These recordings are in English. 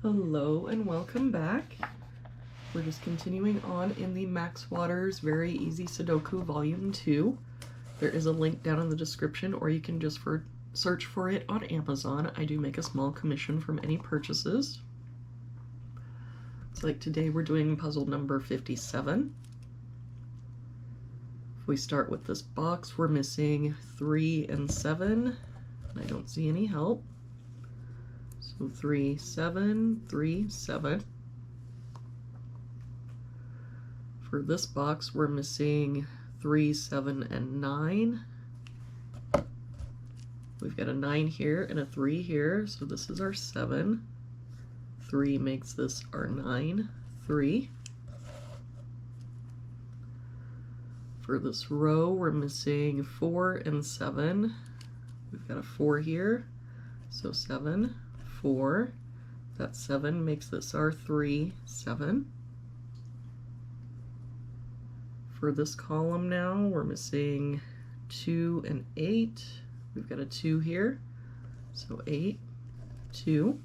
Hello and welcome back. We're just continuing on in the Max Waters Very Easy Sudoku Volume 2. There is a link down in the description, or you can just search for it on Amazon. I do make a small commission from any purchases. It's like today we're doing puzzle number 57. If we start with this box, we're missing 3 and 7. I don't see any help. So 3, 7, 3, 7. For this box, we're missing 3, 7, and 9. We've got a 9 here and a 3 here, so this is our 7. 3 makes this our 9, 3. For this row, we're missing 4 and 7. We've got a 4 here, so 7, 4. That 7 makes this our 3, 7. For this column now, we're missing 2 and 8. We've got a 2 here, so 8, 2.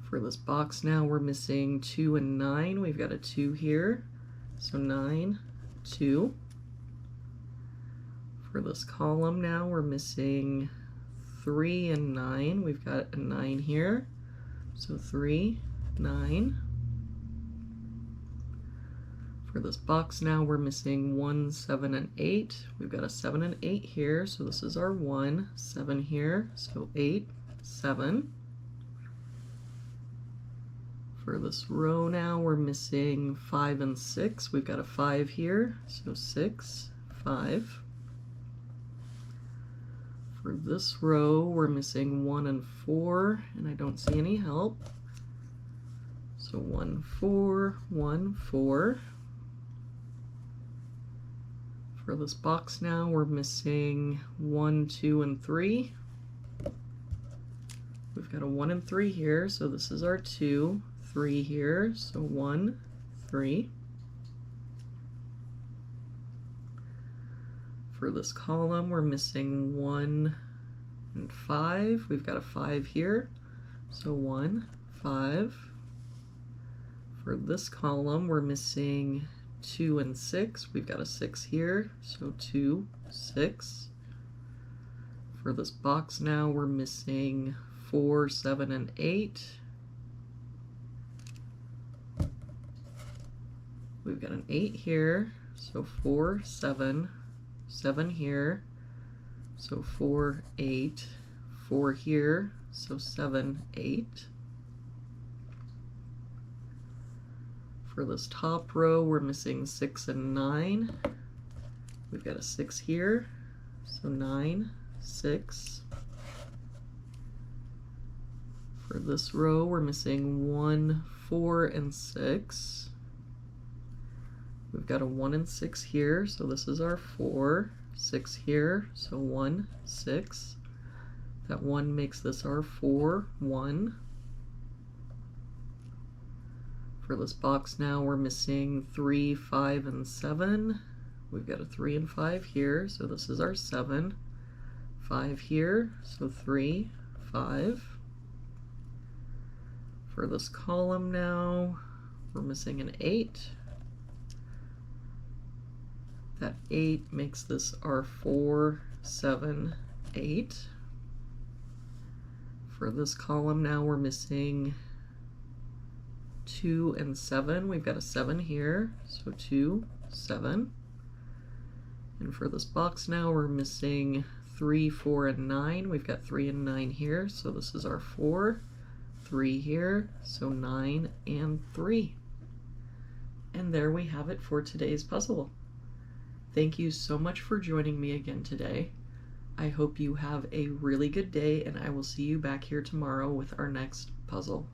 For this box now, we're missing 2 and 9. We've got a 2 here, so 9, 2. For this column now, we're missing 3 and 9. We've got a 9 here, so 3, 9. For this box now, we're missing 1, 7, and 8. We've got a 7 and 8 here, so this is our 1, 7 here, so 8, 7. For this row now, we're missing 5 and 6. We've got a 5 here, so 6, 5. For this row, we're missing 1 and 4, and I don't see any help. So 1, 4, 1, 4. For this box now, we're missing 1, 2, and 3. We've got a 1 and 3 here, so this is our 2, 3 here, so 1, 3. For this column, we're missing 1 and 5. We've got a 5 here, so 1, 5. For this column, we're missing 2 and 6. We've got a 6 here, so 2, 6. For this box now, we're missing 4, 7, and 8. We've got an 8 here, so 4, 7. 7 here, so 4, 8, 4 here, so 7, 8. For this top row, we're missing 6 and 9. We've got a 6 here, so 9, 6. For this row, we're missing 1, 4, and 6. We've got a 1 and 6 here, so this is our 4, 6 here, so 1, 6. That 1 makes this our 4, 1. For this box now, we're missing 3, 5, and 7. We've got a 3 and 5 here, so this is our 7. 5 here, so 3, 5. For this column now, we're missing an 8. That 8 makes this our 4, 7, 8. For this column now, we're missing 2 and 7. We've got a 7 here, so 2, 7. And for this box now, we're missing 3, 4, and 9. We've got 3 and 9 here, so this is our 4, 3 here, so 9 and 3. And there we have it for today's puzzle. Thank you so much for joining me again today. I hope you have a really good day, and I will see you back here tomorrow with our next puzzle.